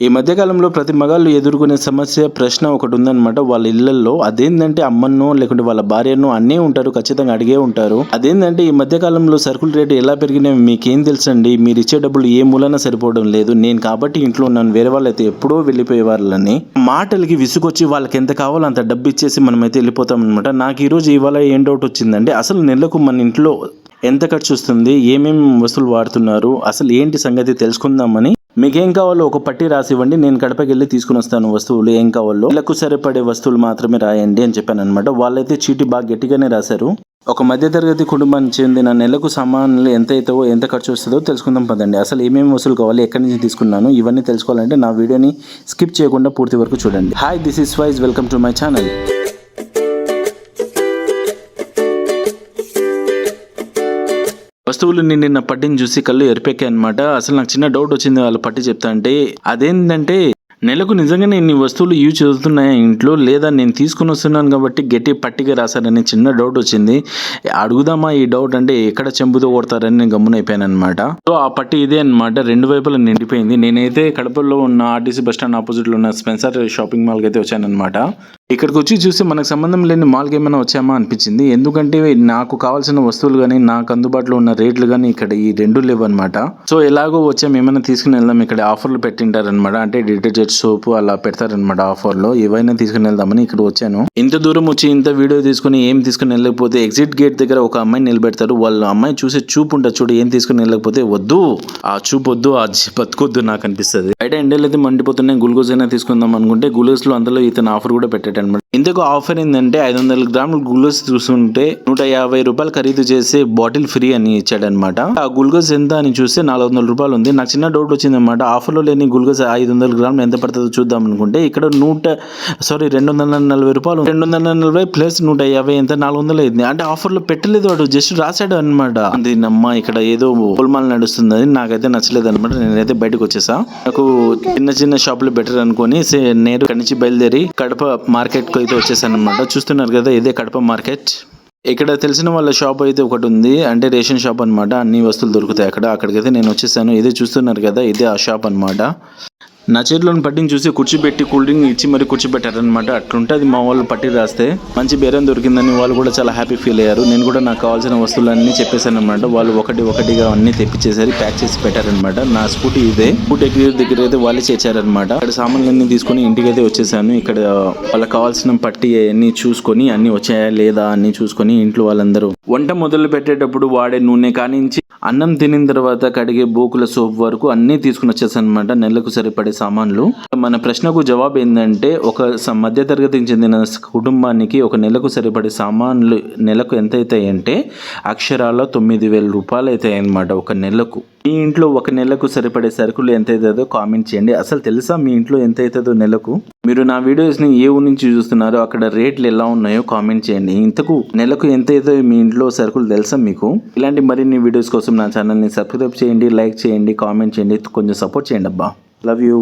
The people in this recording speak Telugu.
ఈ మధ్యకాలంలో ప్రతి మగాళ్ళు ఎదుర్కొనే ప్రశ్న ఒకటి ఉందన్నమాట వాళ్ళ ఇళ్లలో. అదేంటంటే అమ్మన్నో లేకుంటే వాళ్ళ భార్యనో అన్నీ ఉంటారు, ఖచ్చితంగా అడిగే ఉంటారు. అదేంటంటే ఈ మధ్యకాలంలో సరుకుల రేటు ఎలా పెరిగినాయి మీకేం తెలుసండి, మీరు ఇచ్చే డబ్బులు ఏ మూలన సరిపోవడం లేదు, నేను కాబట్టి ఇంట్లో ఉన్నాను, వేరే వాళ్ళు అయితే ఎప్పుడో వెళ్ళిపోయే వాళ్ళని మాటలకి విసుకొచ్చి వాళ్ళకి ఎంత కావాలో అంత డబ్బు ఇచ్చేసి మనమైతే వెళ్ళిపోతాం అనమాట. నాకు ఈరోజు ఇవాళ ఏం డౌట్ వచ్చిందంటే అసలు నెలకు మన ఇంట్లో ఎంత ఖర్చు వస్తుంది, ఏమేమి వస్తువులు వాడుతున్నారు, అసలు ఏంటి సంగతి తెలుసుకుందామని మీకేం కావాలో ఒక పట్టి రాసి ఇవ్వండి, నేను కడపకి వెళ్ళి తీసుకుని వస్తాను వస్తువులు ఏం కావాలో, నెలకు సరిపడే వస్తువులు మాత్రమే రాయండి అని చెప్పాను అనమాట. వాళ్ళైతే చీటీ బాగా గట్టిగానే రాశారు. ఒక మధ్యతరగతి కుటుంబానికి చెందిన నెలకు సామాన్లు ఎంత అవుతావో ఎంత ఖర్చు వస్తుందో తెలుసుకుందాం పదండి. అసలు ఏమేమి వస్తువులు కావాలి, ఎక్కడి నుంచి తీసుకున్నాను, ఇవన్నీ తెలుసుకోవాలంటే నా వీడియోని స్కిప్ చేయకుండా పూర్తి వరకు చూడండి. Hi, this is wise, welcome to my channel. వస్తువులు నిన్న పట్టిని చూసి కళ్ళు ఎరిపెక్కాయి అనమాట. అసలు నాకు చిన్న డౌట్ వచ్చింది వాళ్ళు పట్టి చెప్తా అంటే. అదేంటంటే నెలకు నిజంగానే ఇన్ని వస్తువులు యూజ్ అవుతున్నాయా ఇంట్లో, లేదా నేను తీసుకుని వస్తున్నాను కాబట్టి గట్టి పట్టిగా రాశారని చిన్న డౌట్ వచ్చింది. అడుగుదామా ఈ డౌట్ అంటే ఎక్కడ చెంబుతో కొడతారని నేను గమ్మునైపోయాను అనమాట. సో ఆ పట్టి ఇదే అనమాట, రెండు వైపులా నిండిపోయింది. నేనైతే కడపలో ఉన్న ఆర్టీసీ బస్ స్టాండ్ ఆపోజిట్లో ఉన్న స్పెన్సర్ షాపింగ్ మాల్కి అయితే వచ్చానమాట. ఇక్కడికి వచ్చి చూస్తే మనకు సంబంధం లేని మాల్కి ఏమైనా వచ్చామా అనిపించింది. ఎందుకంటే నాకు కావాల్సిన వస్తువులు కానీ నాకు అందుబాటులో ఉన్న రేట్లు కానీ ఇక్కడ ఈ రెండు లేవు అనమాట. సో ఎలాగో వచ్చాము, ఏమైనా తీసుకుని వెళ్దాం, ఇక్కడ ఆఫర్లు పెట్టింటారనమాట. అంటే డిటర్జెంట్ సోపు అలా పెడతారనమాట ఆఫర్లో, ఏవైనా తీసుకుని వెళ్దామని ఇక్కడ వచ్చాను. ఇంత దూరం వచ్చి ఇంత వీడియో తీసుకుని ఏం తీసుకుని వెళ్ళకపోతే ఎగ్జిట్ గేట్ దగ్గర ఒక అమ్మాయిని నిలబెడతారు. వాళ్ళ అమ్మాయి చూసే చూపు ఉంటుంది చూడు, ఏం తీసుకుని వెళ్ళకపోతే వద్దు, ఆ చూపు వద్దు, ఆ బతుకొద్దు నాకు అనిపిస్తుంది. బయట ఎండలు అయితే మండిపోతున్నాయి, గ్లూకోజ్ అయినా తీసుకుందాం అనుకుంటే గ్లూకోజ్ లో అందులో ఇతను ఆఫర్ కూడా పెట్టాడు అనమాట. ఇందుకు ఆఫర్ ఏంటంటే 500 గ్రాముల గ్లూకోజ్ చూస్తుంటే 150 రూపాయలు ఖరీదు చేసే బాటిల్ ఫ్రీ అని ఇచ్చాడనమాట. ఆ గ్లూకోజ్ ఎంత అని చూస్తే 400 రూపాయలు ఉంది. నాకు చిన్న డౌట్ వచ్చింది అనమాట, ఆఫర్లో లేని గ్లూకోజ్ 500 గ్రాములు ఎంత పడుతుందో చూద్దాం అనుకుంటే ఇక్కడ 240 రూపాయలు, 240 ప్లస్ 150 ఎంత 400 అయింది. అంటే ఆఫర్లో పెట్టలేదు, వాడు జస్ట్ రాశాడు అనమాట. నమ్మ ఇక్కడ ఏదో గోల్మాల్ నడుస్తుంది, నాకైతే నచ్చలేదు అనమాట. నేనైతే బయటకు వచ్చేసా. నాకు చిన్న షాపులు బెటర్ అనుకుని నేను ఇక్కడి నుంచి బయలుదేరి కడప మార్కెట్ కు అయితే వచ్చేసాను అనమాట. చూస్తున్నారు కదా, ఇదే కడప మార్కెట్. ఇక్కడ తెలిసిన వాళ్ళ షాప్ అయితే ఒకటి ఉంది, అంటే రేషన్ షాప్ అనమాట. అన్ని వస్తువులు దొరుకుతాయి అక్కడికైతే నేను వచ్చేసాను. ఇదే చూస్తున్నారు కదా, ఇదే ఆ షాప్ అనమాట. నా చేతిలోని పట్టిని చూసి కూర్చోబెట్టి కూల్ డ్రింక్ ఇచ్చి మరి కూర్చోబెట్టారనమాట. అట్లుంటుంది మా వాళ్ళు పట్టి రాస్తే. మంచి బేరం దొరికిందని వాళ్ళు కూడా చాలా హ్యాపీ ఫీల్ అయ్యారు. నేను కూడా నాకు కావాల్సిన వస్తువులన్నీ చెప్పేశాను అనమాట. వాళ్ళు ఒకటిగా అన్ని తెప్పించేసరి ప్యాక్ చేసి పెట్టారనమాట. నా స్కూటీ ఇదే, స్కూటీ దగ్గర అయితే వాళ్ళే చేశారనమాట. ఇక్కడ సామాన్లన్నీ తీసుకుని ఇంటికి అయితే వచ్చేసాను. ఇక్కడ వాళ్ళకి కావాల్సిన పట్టి అన్ని చూసుకొని అన్ని వచ్చాయా లేదా అన్ని చూసుకొని ఇంట్లో వాళ్ళందరూ వంట మొదలు పెట్టేటప్పుడు వాడే నూనె కానించి అన్నం తినిన తర్వాత కడిగే బోకుల సోప్ వరకు అన్నీ తీసుకుని వచ్చేసాను అనమాట. నెలకు సరిపడే సామాన్లు. మన ప్రశ్నకు జవాబు ఏంటంటే ఒక మధ్యతరగతికి చెందిన కుటుంబానికి ఒక నెలకు సరిపడే సామాన్లు నెలకు ఎంత అవుతాయి అంటే అక్షరాల 9,000 రూపాయలు అవుతాయి అనమాట ఒక నెలకు. మీ ఇంట్లో ఒక నెలకు సరిపడే సరుకులు ఎంత అవుతుందో కామెంట్ చేయండి. అసలు తెలుసా మీ ఇంట్లో ఎంత అవుతుందో నెలకు? మీరు నా వీడియోస్ని ఏ ఊరి నుంచి చూస్తున్నారో అక్కడ రేట్లు ఎలా ఉన్నాయో కామెంట్ చేయండి. ఇంతకు నెలకు ఎంత అవుతుందో మీ ఇంట్లో సరుకులు తెలుసా మీకు? ఇలాంటి మరిన్ని వీడియోస్ కోసం నా ఛానల్ని సబ్స్క్రైబ్ చేయండి, లైక్ చేయండి, కామెంట్ చేయండి, కొంచెం సపోర్ట్ చేయండి అబ్బా. Love you.